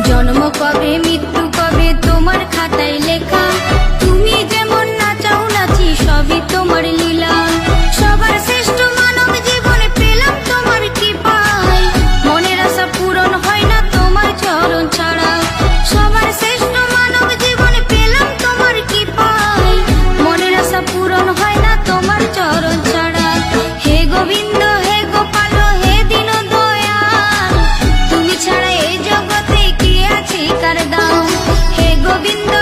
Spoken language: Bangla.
জন্ম কবে মৃত্যু কবে তোমার খাতায় লেখা, তুমি যেমন নাচাও নাচি সবই তোমার লীলা। সবার শ্রেষ্ঠ মানব জীবনে পেলাম তোমার কৃপায়, মনের আশা পূরণ হয় না তোমার চরণ ছাড়া। সবার শ্রেষ্ঠ মানব জীবনে পেলাম তোমার কৃপায়, মনের আশা পূরণ হয় না তোমার চরণ ছাড়া। হে গোবিন্দ হে গোপাল হে দীন দয়াল, তুমি ছাড়া এই জগতে কে আছে কার দাম। হে গোবিন্দ